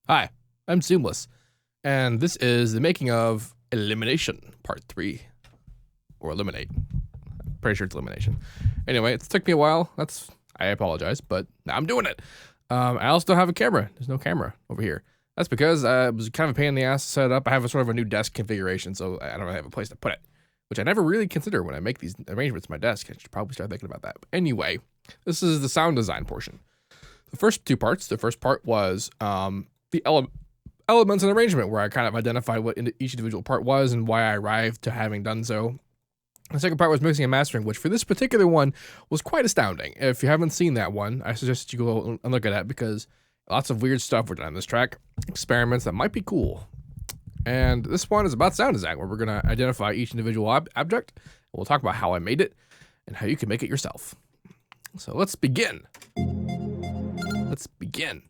Hi, I'm Seamless, and this is the making of Elimination Part 3. Or Eliminate. I'm pretty sure it's Elimination. Anyway, it took me a while. I apologize, but now I'm doing it. I also don't have a camera. There's no camera over here. That's because it was kind of a pain in the ass to set it up. I have a sort of a new desk configuration, so I don't really have a place to put it, which I never really consider when I make these arrangements to my desk. I should probably start thinking about that. But anyway, this is the sound design portion. The first two parts. The first part was the elements and arrangement, where I kind of identified what each individual part was and why I arrived to having done so. The second part was mixing and mastering, which for this particular one was quite astounding. If you haven't seen that one, I suggest you go and look at that, because lots of weird stuff were done on this track, experiments that might be cool. And this one is about sound design, where we're going to identify each individual object, and we'll talk about how I made it and how you can make it yourself. So let's begin. Let's begin.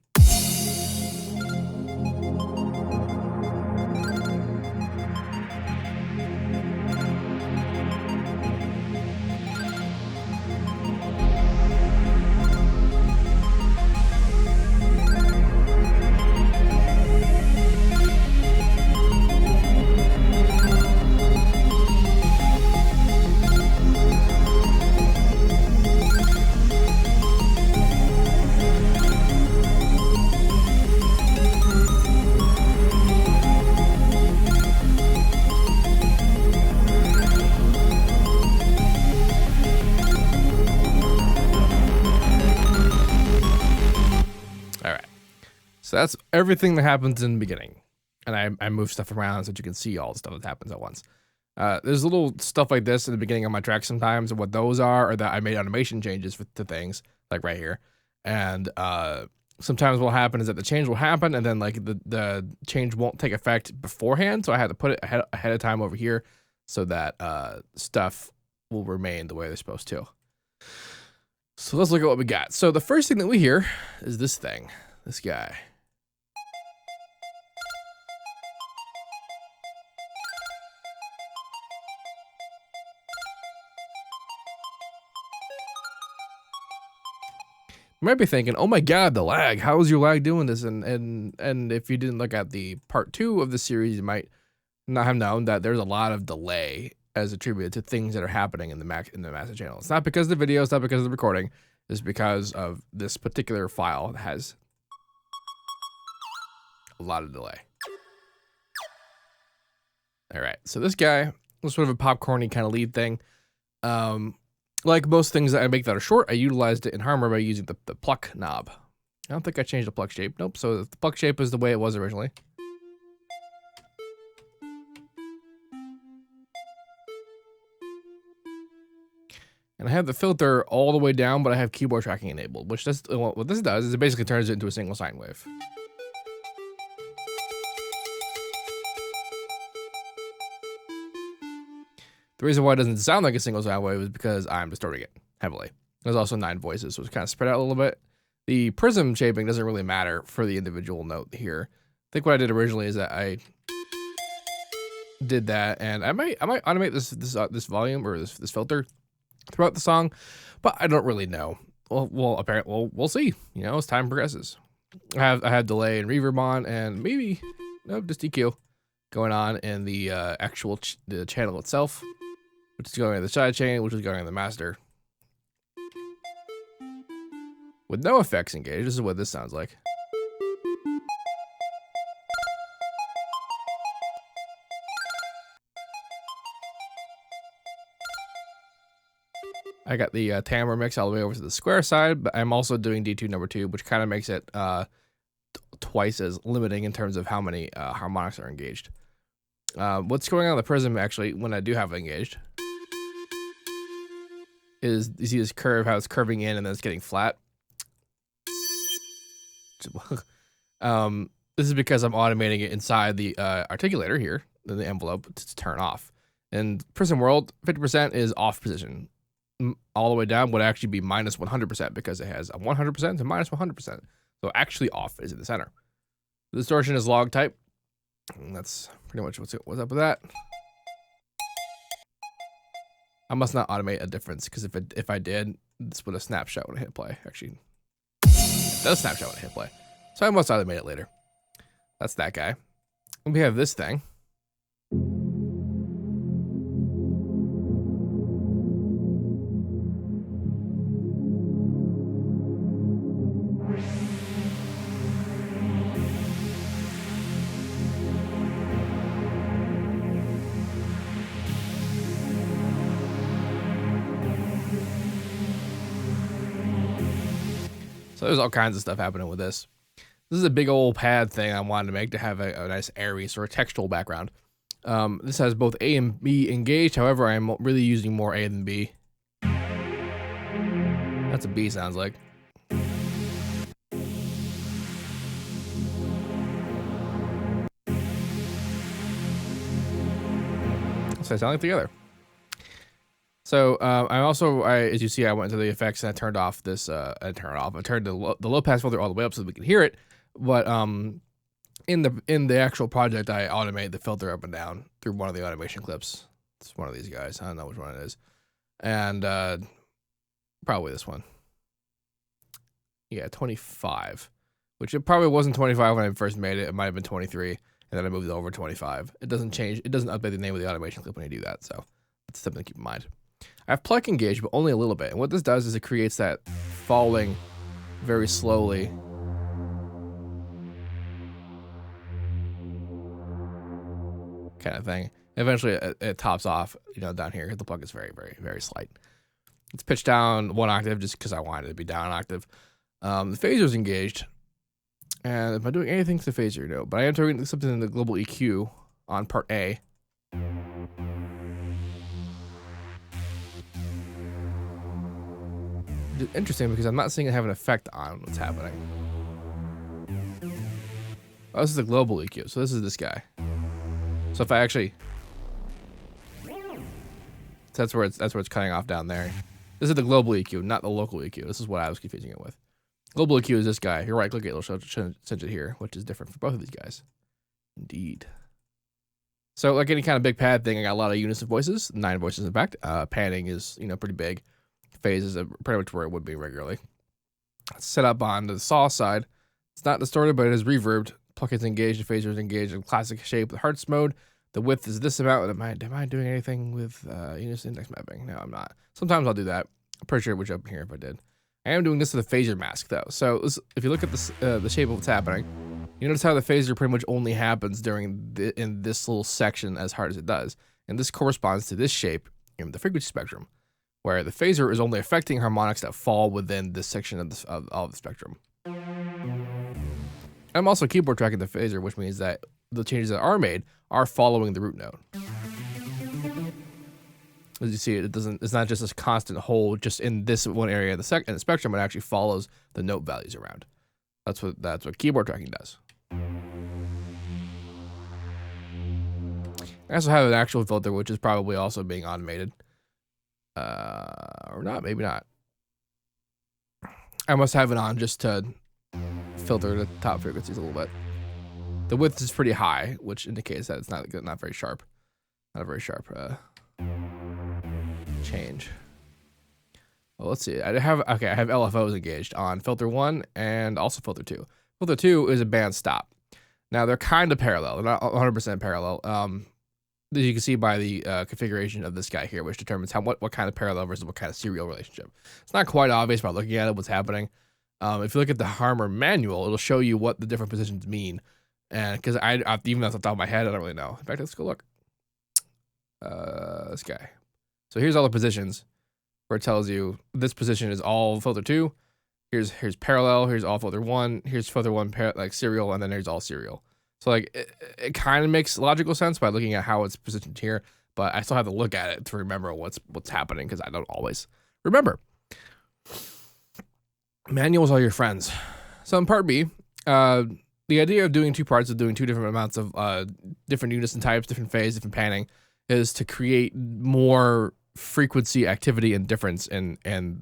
So that's everything that happens in the beginning. And I move stuff around so that you can see all the stuff that happens at once. There's little stuff like this in the beginning of my track sometimes, and what those are that I made automation changes to things, like right here. And sometimes what will happen is that the change will happen, and then like the change won't take effect beforehand, so I had to put it ahead of time over here so that stuff will remain the way they're supposed to. So let's look at what we got. So the first thing that we hear is this thing, this guy. You might be thinking, oh my god, the lag. How is your lag doing this? And if you didn't look at the part 2 of the series, you might not have known that there's a lot of delay as attributed to things that are happening in the master channel. It's not because of the video, it's not because of the recording, it's because of this particular file that has a lot of delay. All right, so this guy was sort of a popcorny kind of lead thing. Like most things that I make that are short, I utilized it in Harmor by using the pluck knob. I don't think I changed the pluck shape. Nope, so the pluck shape is the way it was originally. And I have the filter all the way down, but I have keyboard tracking enabled, which does, what this does is it basically turns it into a single sine wave. The reason why it doesn't sound like a single sine wave is because I'm distorting it heavily. There's also 9 voices, so it's kind of spread out a little bit. The prism shaping doesn't really matter for the individual note here. I think what I did originally is that I did that, and I might automate this volume or this filter throughout the song, but I don't really know. Well, we'll see. You know, as time progresses. I have delay and reverb on, and maybe just EQ going on in the actual the channel itself, which is going on the side chain, which is going on the master. With no effects engaged, this is what this sounds like. I got the timbre mix all the way over to the square side, but I'm also doing D2 number 2, which kind of makes it twice as limiting in terms of how many harmonics are engaged. What's going on in the prism, actually, when I do have it engaged, is you see this curve, how it's curving in and then it's getting flat. This is because I'm automating it inside the articulator here, in the envelope, to turn off. And Prism World, 50% is off position. All the way down would actually be minus 100% because it has a 100% to minus 100%. So actually off is in the center. The distortion is log type. And that's pretty much what's up with that. I must not automate a difference, because if I did, this would have snapshot when I hit play. Actually, it does snapshot when I hit play. So I must automate it later. That's that guy. And we have this thing. So there's all kinds of stuff happening with this. This is a big old pad thing I wanted to make to have a nice airy sort of textual background. This has both A and B engaged. However, I'm really using more A than B. That's a B sounds like. So they sound like together. So as you see, I went to the effects and I turned off this. I turned the low pass filter all the way up so that we can hear it. But in the actual project, I automate the filter up and down through one of the automation clips. It's one of these guys. I don't know which one it is, and probably this one. Yeah, 25, which it probably wasn't 25 when I first made it. It might have been 23, and then I moved it over 25. It doesn't change. It doesn't update the name of the automation clip when you do that. So that's something to keep in mind. I have pluck engaged, but only a little bit. And what this does is it creates that falling very slowly. Kind of thing. Eventually it tops off, down here. The pluck is very, very, very slight. It's pitched down 1 octave just because I wanted it to be down an octave. The phaser is engaged. And am I doing anything to the phaser? No, but I am doing something in the global EQ on part A. It's interesting because I'm not seeing it have an effect on what's happening. Oh, this is the global EQ. So this is this guy. So if I actually, that's where it's cutting off down there. This is the global EQ, not the local EQ. This is what I was confusing it with. Global EQ is this guy. You're right. Click it. It'll send it here, which is different for both of these guys. Indeed. So like any kind of big pad thing, I got a lot of unison voices, 9 voices in fact. Panning is pretty big. Phase is pretty much where it would be regularly. It's set up on the saw side. It's not distorted, but it is reverbed. Pluck is engaged, the phaser is engaged in classic shape with Hertz mode. The width is this amount. Am I doing anything with unison index mapping? No, I'm not. Sometimes I'll do that. I'm pretty sure it would jump here if I did. I am doing this to the phaser mask though. So if you look at this, the shape of what's happening, you notice how the phaser pretty much only happens in this little section as hard as it does. And this corresponds to this shape in the frequency spectrum, where the phaser is only affecting harmonics that fall within this section of the spectrum. I'm also keyboard tracking the phaser, which means that the changes that are made are following the root note. As you see, it's not just this constant hold just in this one area of the spectrum. It actually follows the note values around. That's what keyboard tracking does. I also have an actual filter, which is probably also being automated. Or not, maybe not. I must have it on just to filter the top frequencies a little bit. The width is pretty high, which indicates that it's not very sharp. Not a very sharp change. Well, let's see. I have LFOs engaged on filter 1 and also filter 2. Filter 2 is a band stop. Now they're kind of parallel. They're not 100% parallel. As you can see by the configuration of this guy here, which determines what kind of parallel versus what kind of serial relationship. It's not quite obvious by looking at it what's happening. If you look at the Harmer manual, it'll show you what the different positions mean. And because I even off the top of my head, I don't really know. In fact, let's go look. This guy. So here's all the positions where it tells you this position is all filter 2. Here's parallel. Here's all filter 1. Here's filter 1 like serial, and then there's all serial. So like it kind of makes logical sense by looking at how it's positioned here, but I still have to look at it to remember what's happening because I don't always remember. Manuals are your friends. So in part B, the idea of doing 2 parts of doing 2 different amounts of different unison types, different phase, different panning, is to create more frequency, activity, and difference in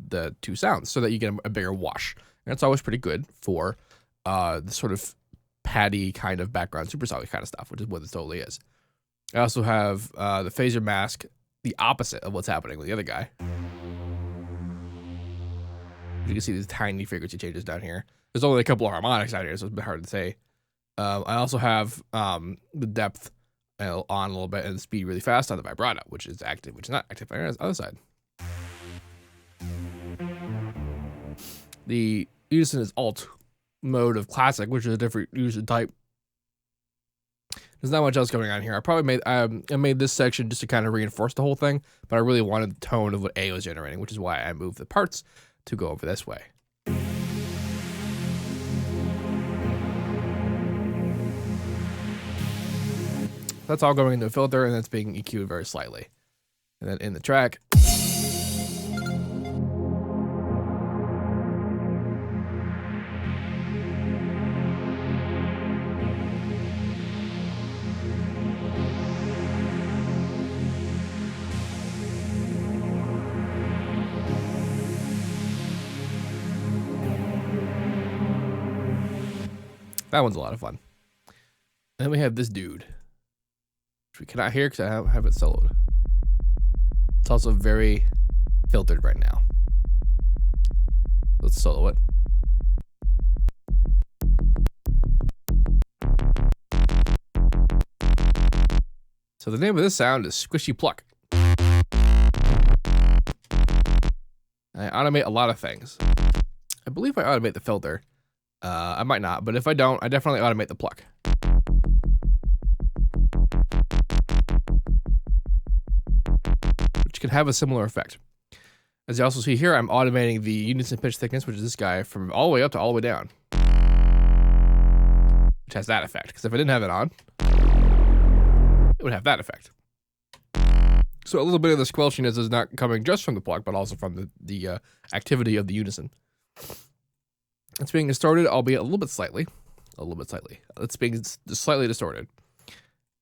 the 2 sounds, so that you get a bigger wash. And that's always pretty good for the sort of paddy kind of background, supersonic kind of stuff, which is what this totally is. I also have the phaser mask, the opposite of what's happening with the other guy. You can see these tiny frequency changes down here. There's only a couple of harmonics out here, so it's a bit hard to say I also have the depth on a little bit and the speed really fast on the vibrato, which is active, which is not active on the other side. The unison is alt mode of classic, which is a different unison type. There's not much else going on here. I probably made I made this section just to kind of reinforce the whole thing, but I really wanted the tone of what A was generating, which is why I moved the parts to go over this way. That's all going into a filter, and that's being EQ'd very slightly. And then in the track, that one's a lot of fun. And then we have this dude, which we cannot hear because I have it soloed. It's also very filtered right now. Let's solo it. So the name of this sound is Squishy Pluck. I automate a lot of things. I believe I automate the filter. I might not, but if I don't, I definitely automate the pluck. Which can have a similar effect. As you also see here, I'm automating the unison pitch thickness, which is this guy, from all the way up to all the way down. Which has that effect, because if I didn't have it on, it would have that effect. So a little bit of the squelchiness is not coming just from the pluck, but also from the activity of the unison. It's being distorted, albeit a little bit slightly. It's being slightly distorted.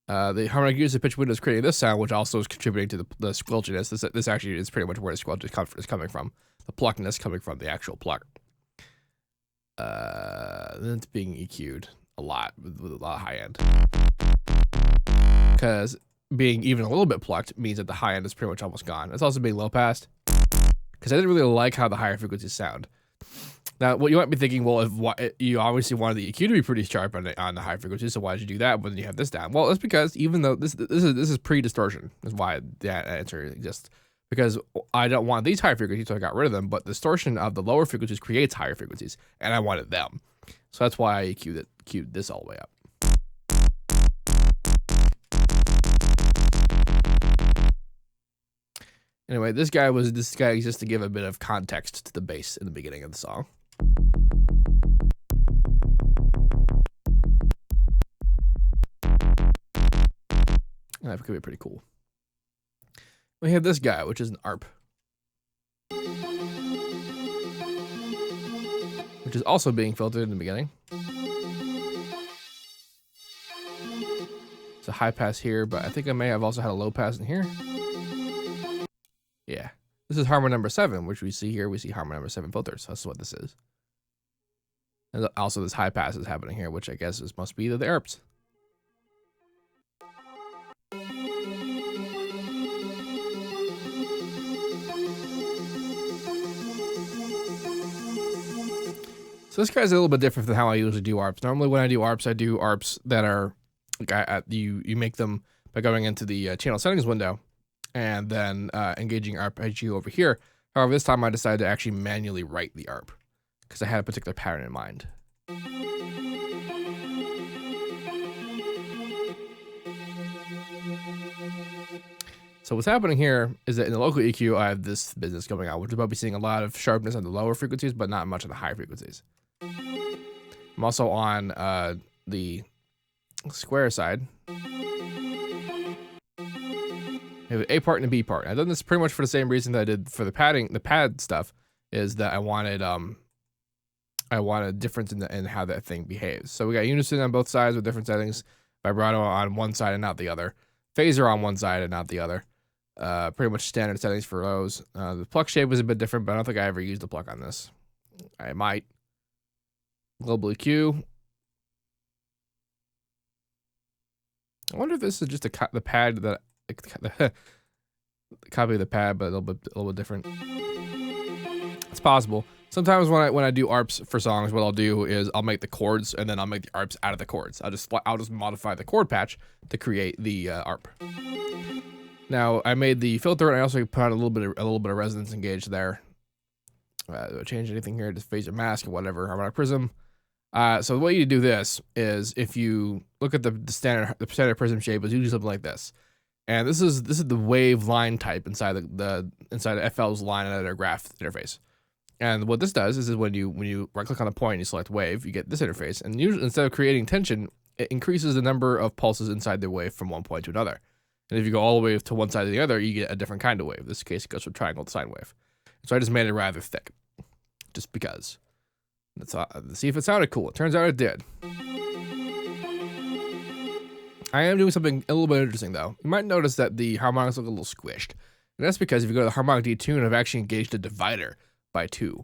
The harmonic unison pitch window is creating this sound, which also is contributing to the squelchiness. This actually is pretty much where the squelch is coming from. The pluckiness coming from the actual pluck. Then it's being EQ'd a lot with a lot of high end. Because being even a little bit plucked means that the high end is pretty much almost gone. It's also being low passed. Because I didn't really like how the higher frequencies sound. Now, what you might be thinking, well, if you obviously wanted the EQ to be pretty sharp on the high frequencies, so why did you do that when you have this down? Well, it's because even though this is pre-distortion, is why that answer exists. Because I don't want these high frequencies, so I got rid of them, but distortion of the lower frequencies creates higher frequencies, and I wanted them. So that's why I EQ'd this all the way up. Anyway, this guy exists to give a bit of context to the bass in the beginning of the song. That could be pretty cool. We have this guy, which is an ARP, which is also being filtered in the beginning. It's a high pass here, but I think I may have also had a low pass in here. Yeah, this is harmony number 7, which we see here. We see harmony number 7 filters. That's what this is. And also this high pass is happening here, which I guess must be the ARPs. So this guy's a little bit different than how I usually do ARPs. Normally when I do ARPs that are, like you make them by going into the channel settings window and then engaging arpeggio over here. However, this time I decided to actually manually write the ARP because I had a particular pattern in mind. So what's happening here is that in the local EQ, I have this business going on, which is about be seeing a lot of sharpness on the lower frequencies, but not much on the high frequencies. I'm also on the square side. I have an A part and a B part. I've done this pretty much for the same reason that I did for the pad stuff, is that I wanted difference in how that thing behaves. So we got unison on both sides with different settings, vibrato on one side and not the other, phaser on one side and not the other. Pretty much standard settings for those. The pluck shape was a bit different, but I don't think I ever used the pluck on this. I might. Global EQ. I wonder if this is just the pad that the copy of the pad, but a little bit different. It's possible. Sometimes when I do ARPs for songs, what I'll do is I'll make the chords and then I'll make the ARPs out of the chords. I'll just modify the chord patch to create the ARP. Now I made the filter and I also put on a little bit of resonance engaged there. Do I change anything here? Just phasor mask or whatever. Harmonic prism. So the way you do this is if you look at the standard prism shape is usually something like this. And this is the wave line type inside inside of FL's line editor graph interface. And what this does is when you right click on a point and you select wave, you get this interface. And usually instead of creating tension, it increases the number of pulses inside the wave from one point to another. And if you go all the way to one side or the other, you get a different kind of wave. In this case, it goes from triangle to sine wave. So I just made it rather thick, just because. Let's see if it sounded cool. It turns out it did. I am doing something a little bit interesting though. You might notice that the harmonics look a little squished. And that's because if you go to the harmonic detune, I've actually engaged the divider by 2.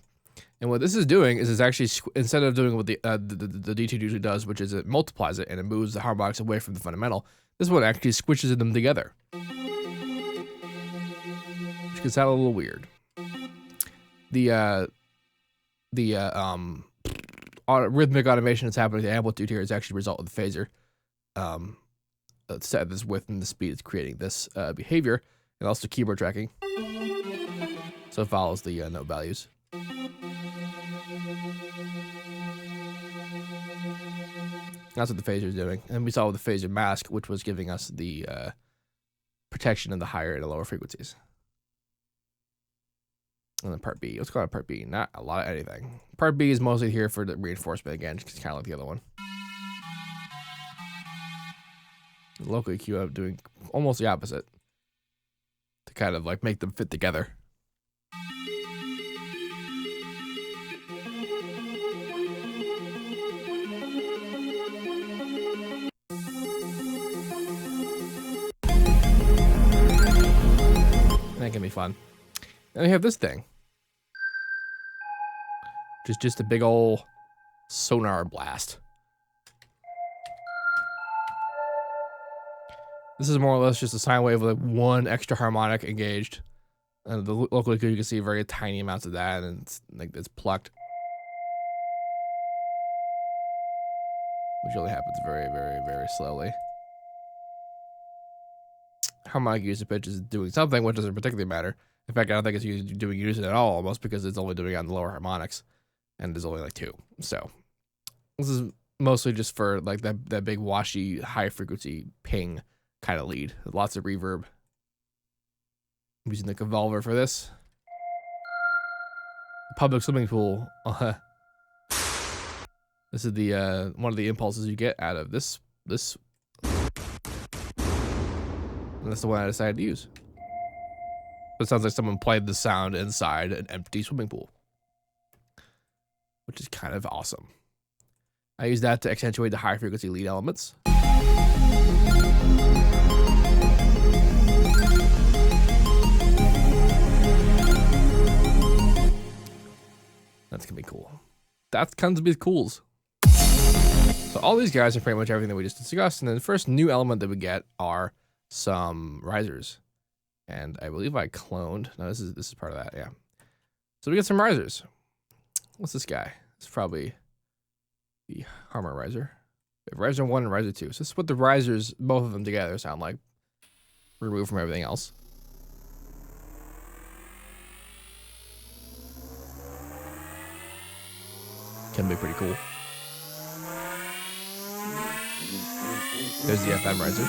And what this is doing is it's actually, instead of doing what the detune usually does, which is it multiplies it and it moves the harmonics away from the fundamental, this one actually squishes them together. Which can sound a little weird. The rhythmic automation that's happening to the amplitude here is actually a result of the phasor. Set this width and the speed is creating this behavior, and also keyboard tracking. So it follows the note values. That's what the phasor is doing. And we saw the phasor mask, which was giving us the protection in the higher and the lower frequencies. And then part B. Let's go on part B. Not a lot of anything. Part B is mostly here for the reinforcement again, just kind of like the other one. The local EQ, I'm doing almost the opposite to kind of like make them fit together. That can be fun. Then we have this thing, which is just a big old sonar blast. This is more or less just a sine wave with like one extra harmonic engaged. And the local EQ, you can see very tiny amounts of that, and it's like it's plucked. Which only happens very, very, very slowly. Harmonic use of pitch is doing something, which doesn't particularly matter. In fact, I don't think it's doing using it at all, almost, because it's only doing it on the lower harmonics. And there's only like 2. So this is mostly just for like that big washy high frequency ping kind of lead. Lots of reverb. I'm using the convolver for this. Public swimming pool. This is the one of the impulses you get out of this. And that's the one I decided to use. It sounds like someone played the sound inside an empty swimming pool, which is kind of awesome. I use that to accentuate the high frequency lead elements. That's gonna be cool. That's gonna be cools. So all these guys are pretty much everything that we just discussed. And then the first new element that we get are some risers. And I believe I cloned. No, this is part of that, yeah. So we get some risers. What's this guy? It's probably the Harmor riser. We have riser 1 and riser 2. So this is what the risers, both of them together, sound like. Removed from everything else. Can be pretty cool. There's the FM riser.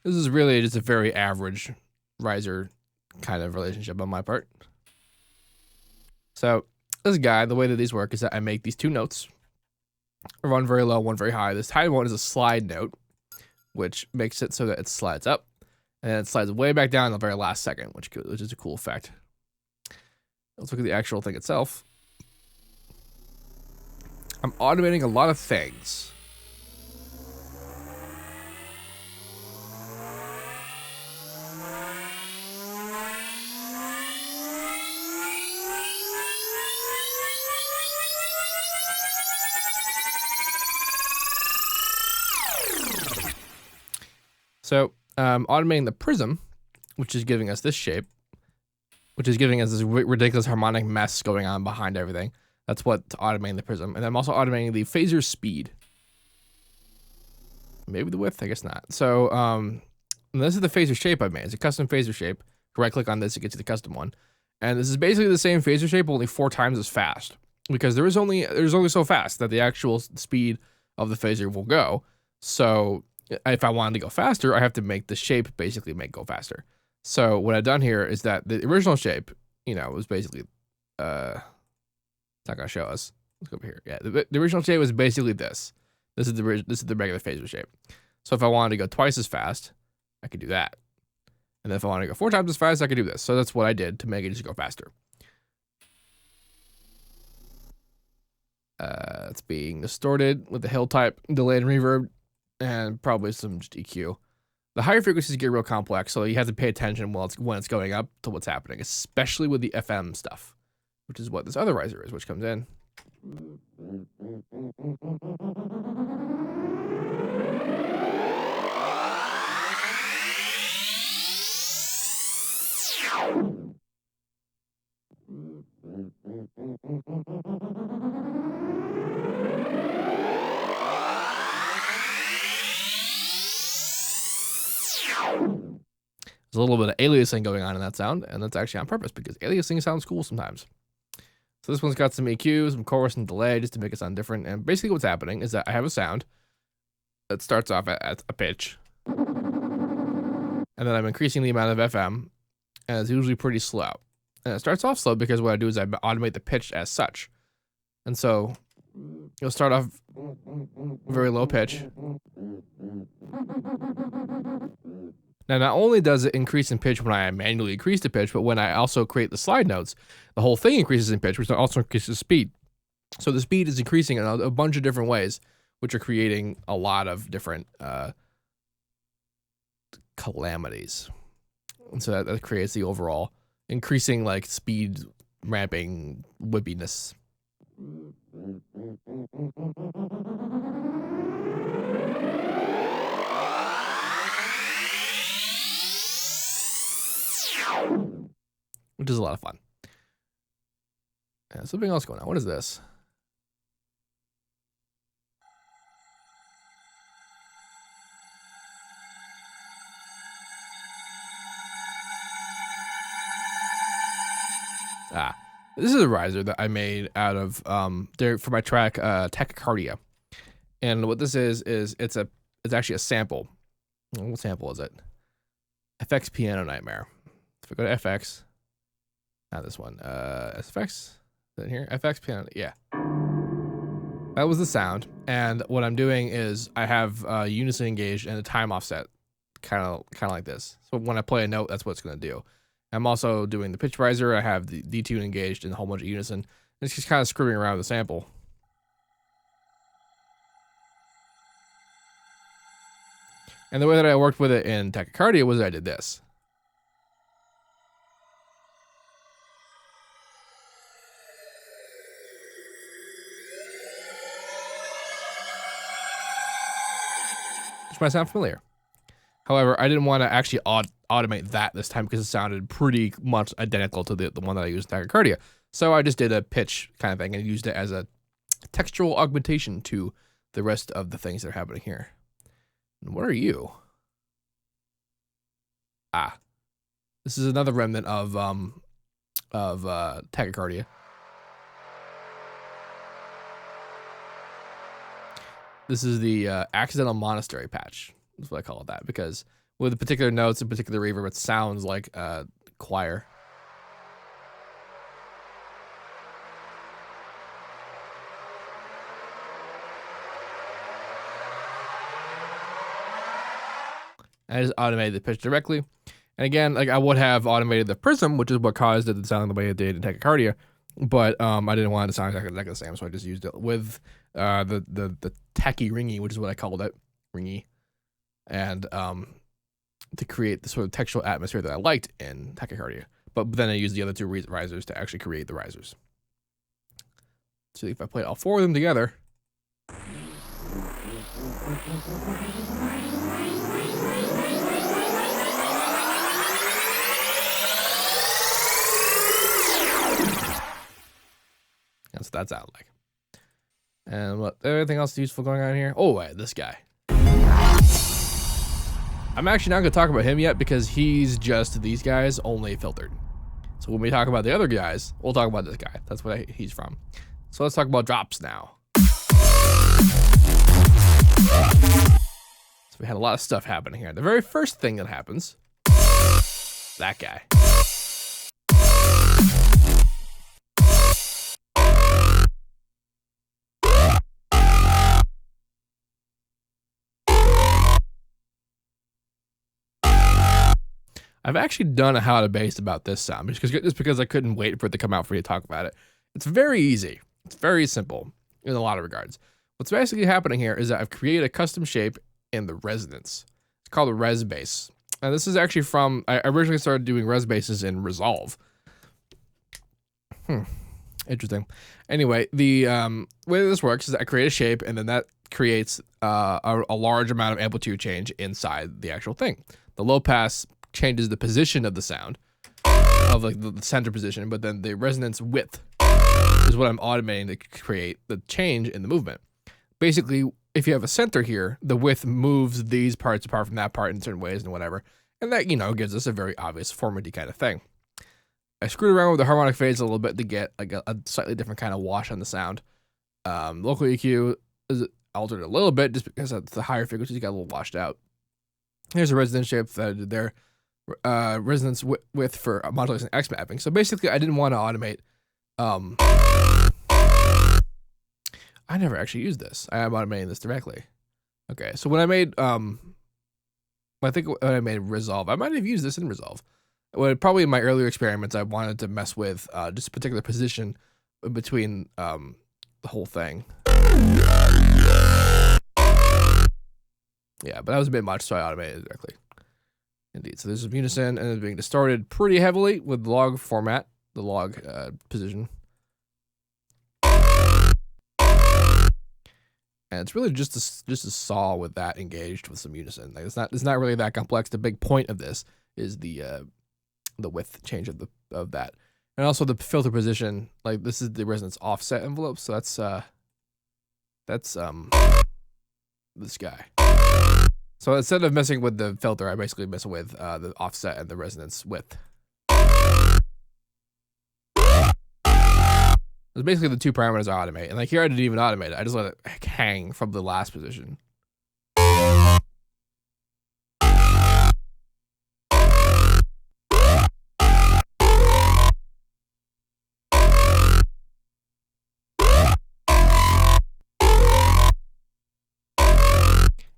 This is really just a very average riser kind of relationship on my part. So this guy, the way that these work is that I make these 2 notes. One very low, one very high. This high one is a slide note, which makes it so that it slides up. And then it slides way back down in the very last second, which is a cool effect. Let's look at the actual thing itself. I'm automating a lot of things. So automating the prism, which is giving us this shape, which is giving us this ridiculous harmonic mess going on behind everything. That's what automating the prism. And I'm also automating the phaser speed. Maybe the width, I guess not. So this is the phaser shape I made. It's a custom phaser shape. Right click on this, it gets you the custom one. And this is basically the same phaser shape, only 4 times as fast. Because there's only so fast that the actual speed of the phaser will go. So if I wanted to go faster, I have to make the shape basically go faster. So what I've done here is that the original shape, was basically, it's not gonna show us. Let's go over here. Yeah, the original shape was basically this. This is the regular phaser shape. So if I wanted to go twice as fast, I could do that. And then if I want to go 4 times as fast, I could do this. So that's what I did to make it just go faster. It's being distorted with the hill type, delay and reverb, and probably some just EQ. The higher frequencies get real complex, so you have to pay attention when it's going up to what's happening, especially with the FM stuff, which is what this other riser is, which comes in. There's a little bit of aliasing going on in that sound, and that's actually on purpose because aliasing sounds cool sometimes. So this one's got some EQ, some chorus, and delay just to make it sound different. And basically what's happening is that I have a sound that starts off at a pitch, and then I'm increasing the amount of FM, and it's usually pretty slow. And it starts off slow because what I do is I automate the pitch as such. And so you'll start off very low pitch. Now, not only does it increase in pitch when I manually increase the pitch, but when I also create the slide notes, the whole thing increases in pitch, which also increases speed. So the speed is increasing in a bunch of different ways, which are creating a lot of different calamities. And so that creates the overall increasing like speed ramping whippiness. Which is a lot of fun. Something else going on. What is this? This is a riser that I made out of for my track Tachycardia. And what this is it's actually a sample. What sample is it? FX Piano Nightmare. If I go to FX, not this one. SFX, is it here? FX Piano, yeah. That was the sound. And what I'm doing is I have unison engaged and a time offset, kind of like this. So when I play a note, that's what it's gonna do. I'm also doing the pitch riser. I have the detune engaged and a whole bunch of unison. It's just kind of screwing around with the sample. And the way that I worked with it in Tachycardia was I did this. Which might sound familiar. However, I didn't want to actually automate that this time because it sounded pretty much identical to the one that I used in Tachycardia. So I just did a pitch kind of thing and used it as a textural augmentation to the rest of the things that are happening here. And what are you? This is another remnant of Tachycardia. This is the accidental monastery patch. That's what I call it that, because with the particular notes and particular reverb, it sounds like a choir. I just automated the pitch directly. And again, like I would have automated the prism, which is what caused it to sound the way it did in Tachycardia. But I didn't want it to sound exactly the same, so I just used it with the tacky ringy, which is what I called it, ringy. And to create the sort of textual atmosphere that I liked in Tachycardia. But then I used the other two risers to actually create the risers. So if I play all 4 of them together. that sound like. And what everything else useful going on here? Oh, wait, this guy. I'm actually not going to talk about him yet because he's just these guys only filtered. So when we talk about the other guys, we'll talk about this guy. That's what he's from. So let's talk about drops now. So we had a lot of stuff happening here. The very first thing that happens, that guy. I've actually done a how to base about this sound just because I couldn't wait for it to come out for you to talk about it. It's very easy. It's very simple in a lot of regards. What's basically happening here is that I've created a custom shape in the resonance. It's called a res base. And this is actually from, I originally started doing res bases in Resolve. Interesting. Anyway, the way this works is that I create a shape and then that creates a large amount of amplitude change inside the actual thing. The low pass changes the position of the sound, of like the center position, but then the resonance width is what I'm automating to create the change in the movement. Basically, if you have a center here, the width moves these parts apart from that part in certain ways and whatever, and that, you know, gives us a very obvious formatty kind of thing. I screwed around with the harmonic phase a little bit to get like a slightly different kind of wash on the sound. Local EQ is altered a little bit just because of the higher frequencies got a little washed out. Here's a resonance shape that I did there. Resonance width for modulation X mapping. So basically, I didn't want to automate. I never actually used this. I am automating this directly. Okay, so when I made I think when I made Resolve, I might have used this in Resolve. Probably in my earlier experiments, I wanted to mess with just a particular position between the whole thing. Yeah, but that was a bit much, so I automated it directly. Indeed. So there's some unison, and it's being distorted pretty heavily with the log format, the log position. And it's really just a saw with that engaged with some unison. Like it's not really that complex. The big point of this is the width change of that, and also the filter position. Like this is the resonance offset envelope. So that's this guy. So instead of messing with the filter, I basically mess with the offset and the resonance width. It's basically the two parameters I automate. And like here I didn't even automate it. I just let it hang from the last position.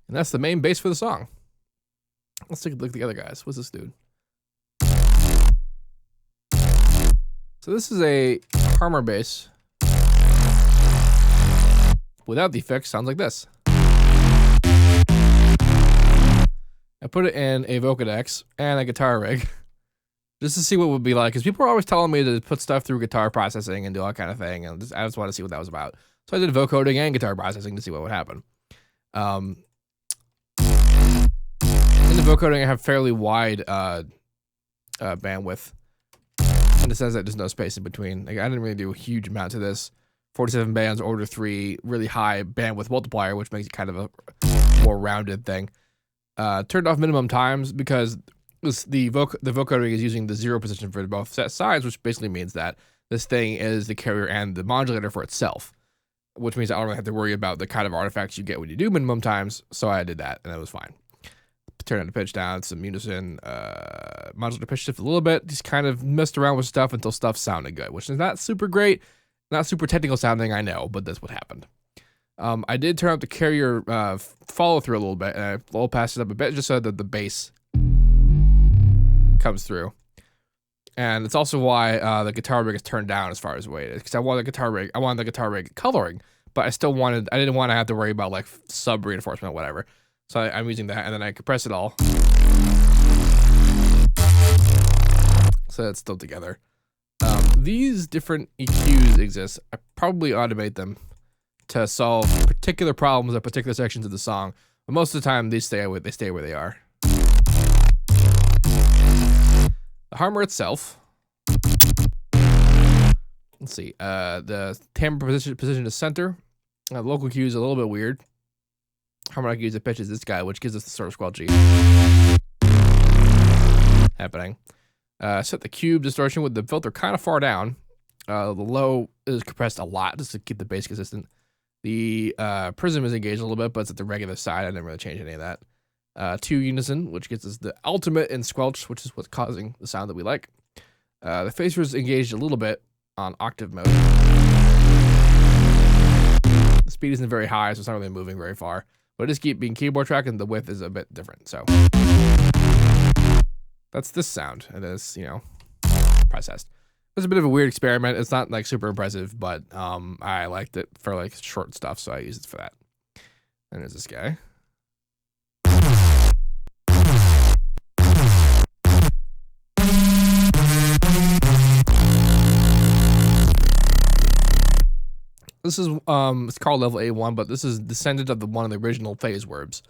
And that's the main bass for the song. Let's take a look at the other guys. What's this dude? So this is a Harmor bass. Without the effects, sounds like this. I put it in a Vocodex and a guitar rig just to see what it would be like. Because people are always telling me to put stuff through guitar processing and do all that kind of thing. And I just want to see what that was about. So I did vocoding and guitar processing to see what would happen. In the vocoding, I have fairly wide bandwidth in the sense that there's no space in between. Like, I didn't really do a huge amount to this. 47 bands, order 3, really high bandwidth multiplier, which makes it kind of a more rounded thing. Turned off minimum times because the vocoding is using the 0 position for both set sides, which basically means that this thing is the carrier and the modulator for itself, which means I don't really have to worry about the kind of artifacts you get when you do minimum times. So I did that, and it was fine. Turn the pitch down, some unison, modulator pitch shift a little bit. Just kind of messed around with stuff until stuff sounded good, which is not super great, not super technical sounding, I know, but that's what happened. I did turn up the carrier follow through a little bit, and I low passed it up a bit just so that the bass comes through. And it's also why the guitar rig is turned down as far as weight is, because I wanted the guitar rig coloring, but I didn't want to have to worry about like sub reinforcement or whatever. So I'm using that, and then I compress it all. So it's still together. These different EQs exist. I probably automate them to solve particular problems or particular sections of the song. But most of the time, they stay where they are. The harmor itself Let's see. The timbre position to center. The local cue is a little bit weird. Harmonic cues that pitches this guy, which gives us the sort of squelchy happening. Set the cube distortion with the filter kind of far down. The low is compressed a lot just to keep the bass consistent. The prism is engaged a little bit, but it's at the regular side. I didn't really change any of that. 2 unison, which gets us the ultimate in squelch, which is what's causing the sound that we like. The phaser is engaged a little bit on octave mode. The speed isn't very high, so it's not really moving very far. But it is being keyboard track, and the width is a bit different. So that's this sound. It is, you know, processed. It's a bit of a weird experiment. It's not like super impressive, but I liked it for like short stuff, so I use it for that. And there's this guy. This is it's called level A1, but this is descendant of one of the original phase verbs.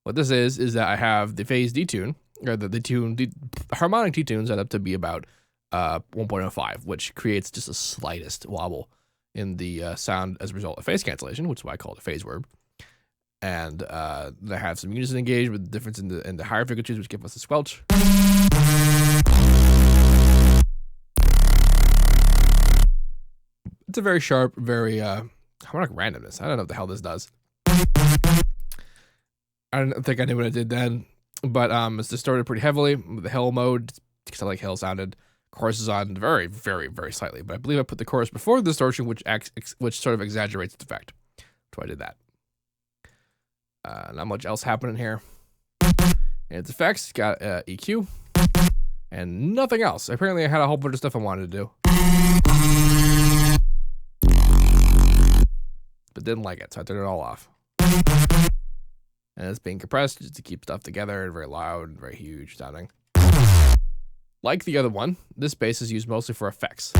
What this is that I have the phase detune, or the harmonic detune set up to be about 1.05, which creates just the slightest wobble in the sound as a result of phase cancellation, which is why I call it a phase verb. And I have some unison engaged with the difference in the higher frequencies, which give us the squelch. It's a very sharp, very harmonic randomness. I don't know what the hell this does. I don't think I knew what it did then, but it's distorted pretty heavily with the hill mode because I like hill sounded. Chorus is on very, very, very slightly, but I believe I put the chorus before the distortion, which sort of exaggerates the effect. So I did that. Not much else happening here. And its effects got EQ and nothing else. Apparently, I had a whole bunch of stuff I wanted to do, but didn't like it, so I turned it all off. And it's being compressed just to keep stuff together, and very loud, and very huge sounding. Like the other one, this bass is used mostly for effects.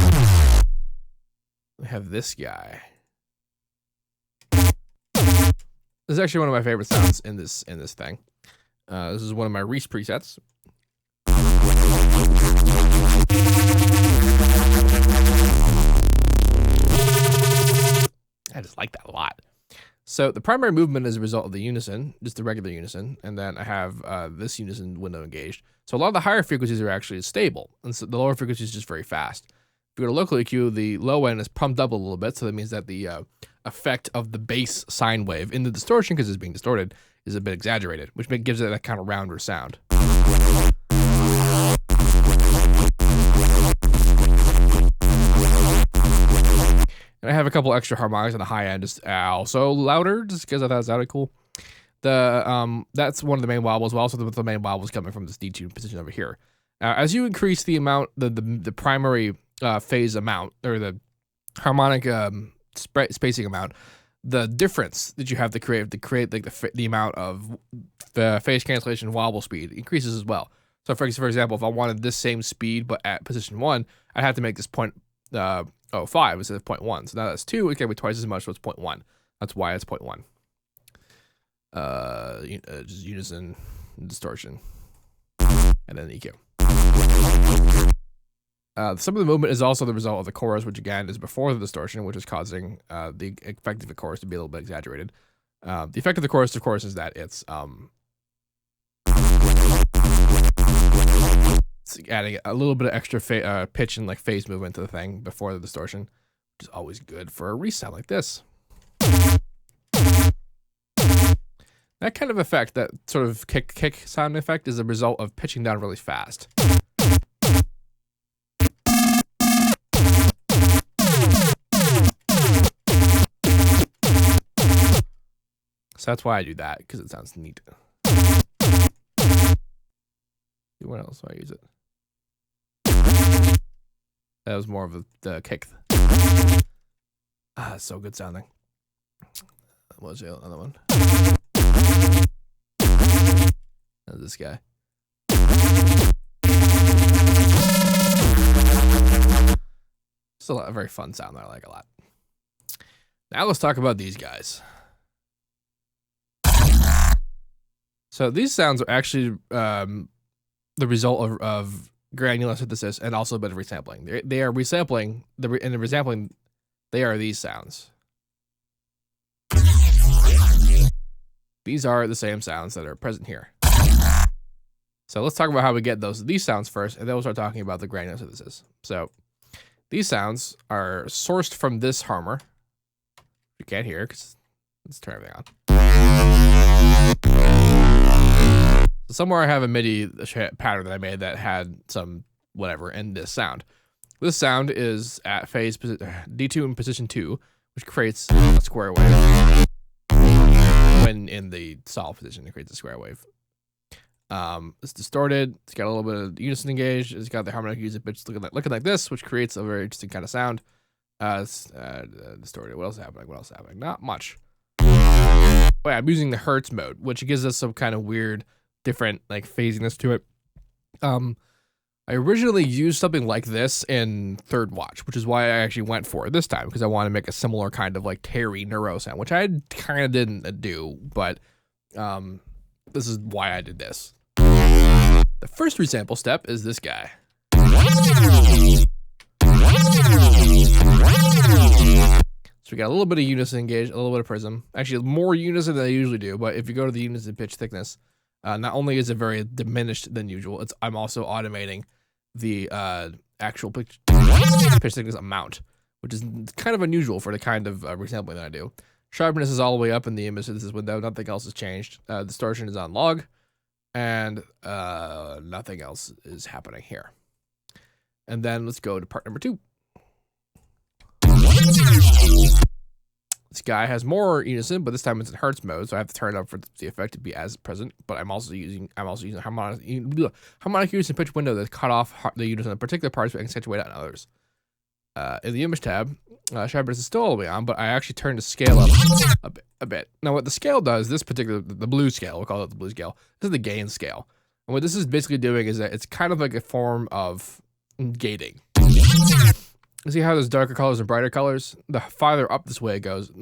We have this guy. This is actually one of my favorite sounds in this thing. This is one of my Reese presets. I just like that a lot. So the primary movement is a result of the unison, just the regular unison, and then I have this unison window engaged. So a lot of the higher frequencies are actually stable, and so the lower frequencies is just very fast. If you go to local EQ, the low end is pumped up a little bit, so that means that the effect of the bass sine wave in the distortion, because it's being distorted, is a bit exaggerated, which gives it that kind of rounder sound. And I have a couple extra harmonics on the high end, just also louder, just because I thought it sounded cool. That's one of the main wobbles. Well, also the main wobbles coming from this detune position over here. As you increase the amount, the primary phase amount, or the harmonic spacing amount, the difference that you have to create like the amount of the phase cancellation wobble speed increases as well. So for example, if I wanted this same speed but at position 1, I'd have to make this 0.05 instead of 0.1. So now that's 2. It can be twice as much, so it's 0.1. That's why it's 0.1. Just unison, distortion, and then EQ. Some of the movement is also the result of the chorus, which again is before the distortion, which is causing the effect of the chorus to be a little bit exaggerated. The effect of the chorus, of course, is that it's adding a little bit of extra pitch and like phase movement to the thing before the distortion, which is always good for a resound like this. That kind of effect, that sort of kick sound effect, is a result of pitching down really fast. So that's why I do that, because it sounds neat. What else do I use it? That was more of the kick. It's so good sounding. What was the other one? That's this guy. Still a very fun sound that I like a lot. Now let's talk about these guys. So these sounds are actually the result of granular synthesis and also a bit of resampling. They are resampling, in the resampling, they are these sounds. These are the same sounds that are present here. So let's talk about how we get these sounds first, and then we'll start talking about the granular synthesis. So these sounds are sourced from this harmonic. You can't hear because let's turn everything on. So somewhere I have a MIDI pattern that I made that had some whatever in this sound. This sound is at phase D2 in position 2, which creates a square wave. When in the solid position, it creates a square wave. It's distorted. It's got a little bit of unison engaged. It's got the harmonic unison pitch looking like this, which creates a very interesting kind of sound. It's distorted. What else is happening? What else is happening? Not much. Oh yeah, I'm using the Hertz mode, which gives us some kind of weird, different like phasiness to it. I originally used something like this in Third Watch, which is why I actually went for it this time, because I want to make a similar kind of like Terry Neuro sound, which I kind of didn't do, but this is why I did this. The first resample step is this guy. So we got a little bit of unison engaged, a little bit of prism. Actually, more unison than I usually do, but if you go to the unison pitch thickness, not only is it very diminished than usual, I'm also automating the actual pitch thickness amount, which is kind of unusual for the kind of resampling that I do. Sharpness is all the way up in the image synthesis window. Nothing else has changed. Distortion is on log, and nothing else is happening here. And then let's go to part number 2. This guy has more unison, but this time it's in Hertz mode, so I have to turn it up for the effect to be as present. But I'm also using harmonic unison pitch window that cut off the unison in particular parts and accentuate it on others. In the image tab, sharpness is still all the way on, but I actually turned the scale up a bit. Now, what the scale does, the blue scale, we'll call it the blue scale. This is the gain scale, and what this is basically doing is that it's kind of like a form of gating. You see how there's darker colors and brighter colors? The farther up this way it goes,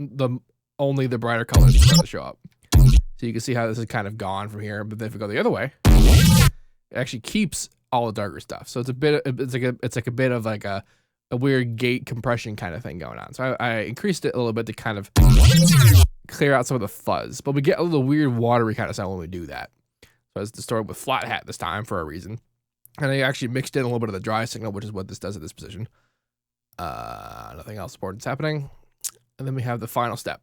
only the brighter colors start to show up. So you can see how this is kind of gone from here. But then if we go the other way, it actually keeps all the darker stuff. So it's like a bit of like a weird gate compression kind of thing going on. So I increased it a little bit to kind of clear out some of the fuzz. But we get a little weird watery kind of sound when we do that. So it's distorted with flat hat this time for a reason. And I actually mixed in a little bit of the dry signal, which is what this does at this position. Nothing else important is happening. And then we have the final step,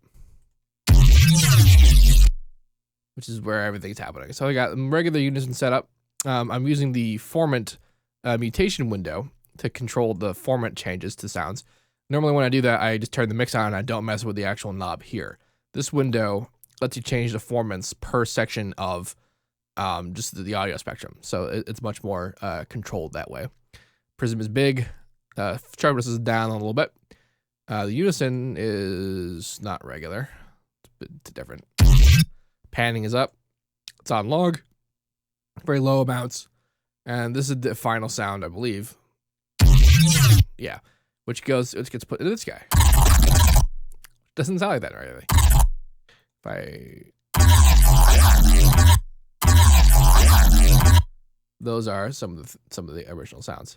which is where everything's happening. So I got regular unison setup. I'm using the formant mutation window to control the formant changes to sounds. Normally when I do that, I just turn the mix on and I don't mess with the actual knob here. This window lets you change the formants per section of just the audio spectrum. So it's much more controlled that way. Prism is big. Sharpness is down a little bit. The unison is not regular. It's a bit different. Panning is up. It's on log. Very low amounts. And this is the final sound, I believe. Yeah. Which gets put into this guy. Doesn't sound like that right away. Those are some of the original sounds.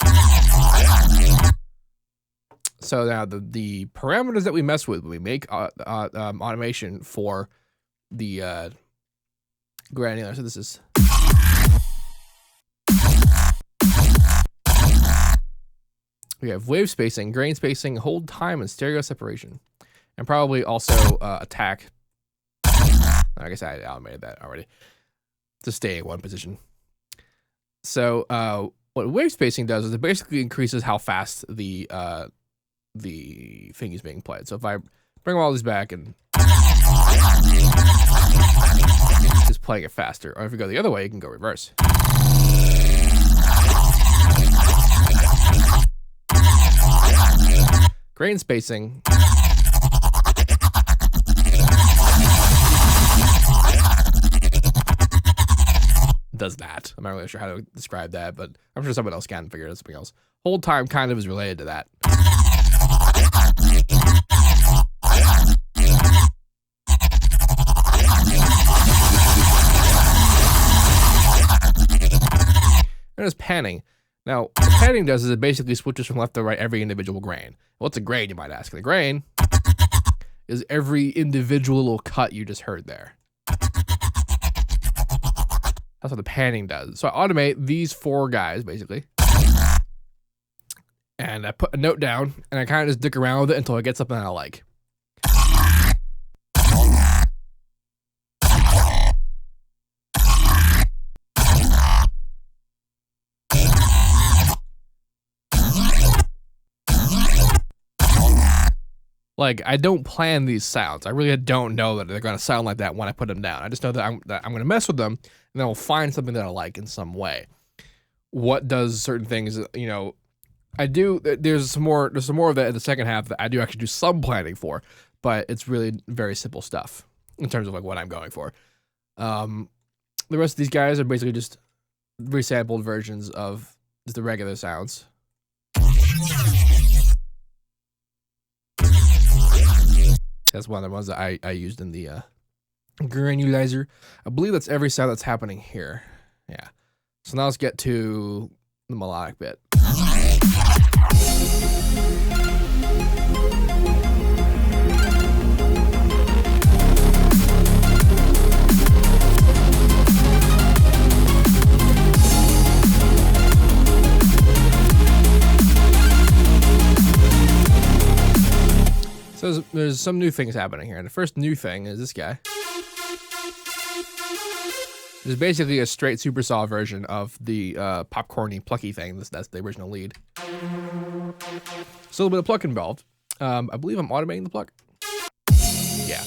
So now the parameters that we mess with when we make automation for the granular synthesis. We have wave spacing, grain spacing, hold time, and stereo separation, and probably also attack. I guess I automated that already to stay in one position. So what wave spacing does is it basically increases how fast the thing is being played. So if I bring all these back and just playing it faster, or if you go the other way, you can go reverse. Grain spacing does that. I'm not really sure how to describe that, but I'm sure someone else can figure out something else. Hold time kind of is related to that. And there's panning. Now, what panning does is it basically switches from left to right every individual grain. What's a grain, you might ask? The grain is every individual little cut you just heard there. That's what the panning does. So I automate these 4 guys, basically. And I put a note down, and I kind of just dick around with it until I get something I like. Like, I don't plan these sounds. I really don't know that they're going to sound like that when I put them down. I just know that I'm going to mess with them, and then I'll find something that I like in some way. What does certain things, you know, I do, there's some more of that in the second half that I do actually do some planning for, but it's really very simple stuff in terms of like what I'm going for. The rest of these guys are basically just resampled versions of just the regular sounds. That's one of the ones that I used in the granulizer. I believe that's every sound that's happening here. Yeah. So now let's get to the melodic bit. So there's some new things happening here. And the first new thing is this guy. It's basically a straight supersaw version of the popcorny plucky thing. That's the original lead. Still a little bit of pluck involved. I believe I'm automating the pluck. Yeah.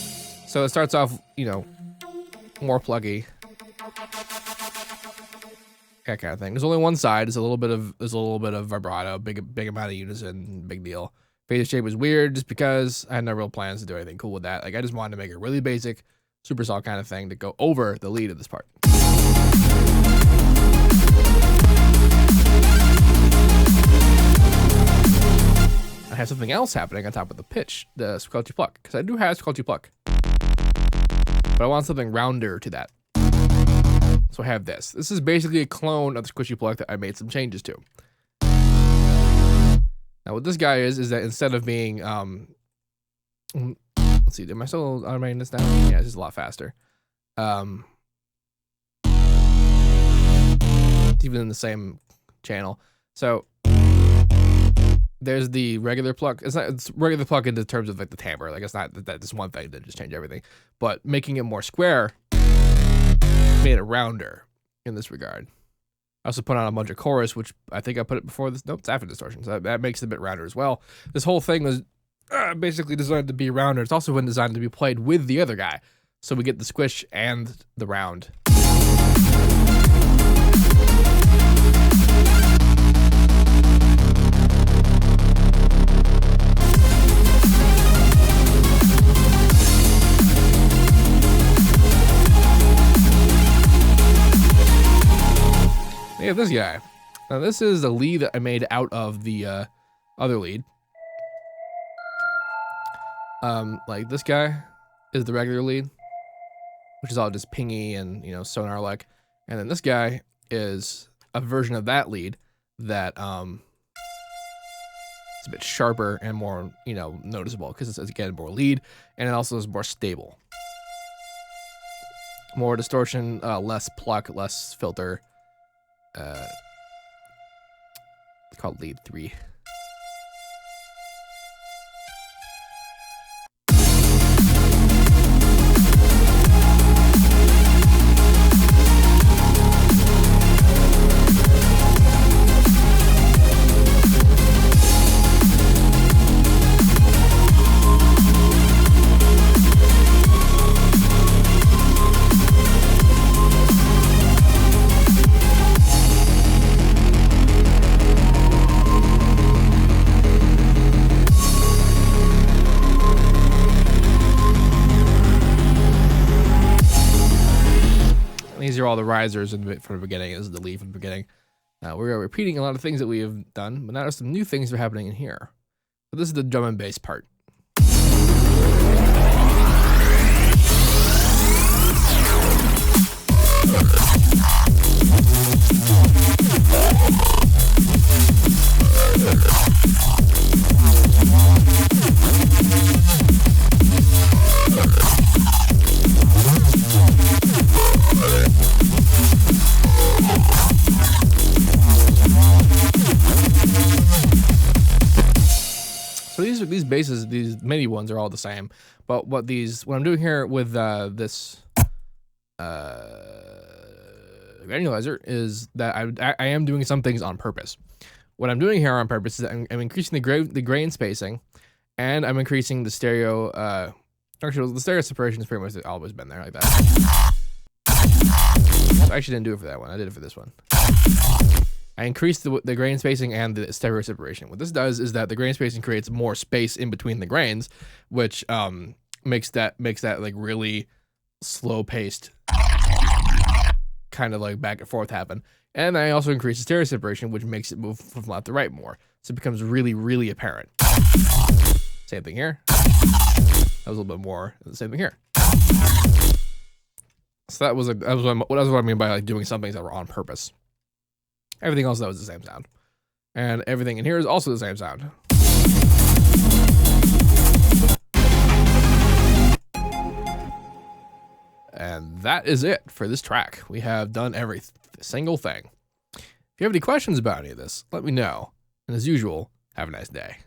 So it starts off, you know, more plucky. That kind of thing. There's only one side. There's a little bit of vibrato, big amount of unison, big deal. Phase shape was weird just because I had no real plans to do anything cool with that. Like, I just wanted to make a really basic supersaw kind of thing to go over the lead of this part. I have something else happening on top of the pitch, the squelchy pluck, because I do have squelchy pluck, but I want something rounder to that. So I have this. This is basically a clone of the squishy pluck that I made some changes to. Now what this guy is that instead of being, let's see, am I still automating this down? Yeah, it's just a lot faster. It's even in the same channel. So there's the regular pluck. It's regular pluck in the terms of like the timbre. Like, it's not that just one thing that just change everything, but making it more square made it rounder in this regard. I also put on a bunch of chorus, which I think I put it before this. Nope, it's after distortion. So that makes it a bit rounder as well. This whole thing was basically designed to be rounder. It's also been designed to be played with the other guy. So we get the squish and the round. Yeah, this guy. Now this is the lead that I made out of the other lead. Like this guy is the regular lead, which is all just pingy and, you know, sonar like, and then this guy is a version of that lead that it's a bit sharper and more, you know, noticeable because it's again more lead, and it also is more stable, more distortion, less pluck, less filter. It's called lead 3. These are all the risers from the beginning. This is the lead from the beginning. We're repeating a lot of things that we have done, but now there's some new things that are happening in here. So this is the drum and bass part. So these bases, these mini ones are all the same, but what I'm doing here with this granulizer is that I am doing some things on purpose. What I'm doing here on purpose is I'm increasing the grain spacing, and I'm increasing the stereo. Actually, the stereo separation has pretty much always been there like that. So I actually didn't do it for that one. I did it for this one. I increased the grain spacing and the stereo separation. What this does is that the grain spacing creates more space in between the grains, which makes that like really slow paced kind of like back and forth happen. And I also increase the stereo separation, which makes it move from left to right more. So it becomes really, really apparent. Same thing here. That was a little bit more. The same thing here. So that was what I mean by like doing some things that were on purpose. Everything else that was the same sound. And everything in here is also the same sound. And that is it for this track. We have done every single thing. If you have any questions about any of this, let me know. And as usual, have a nice day.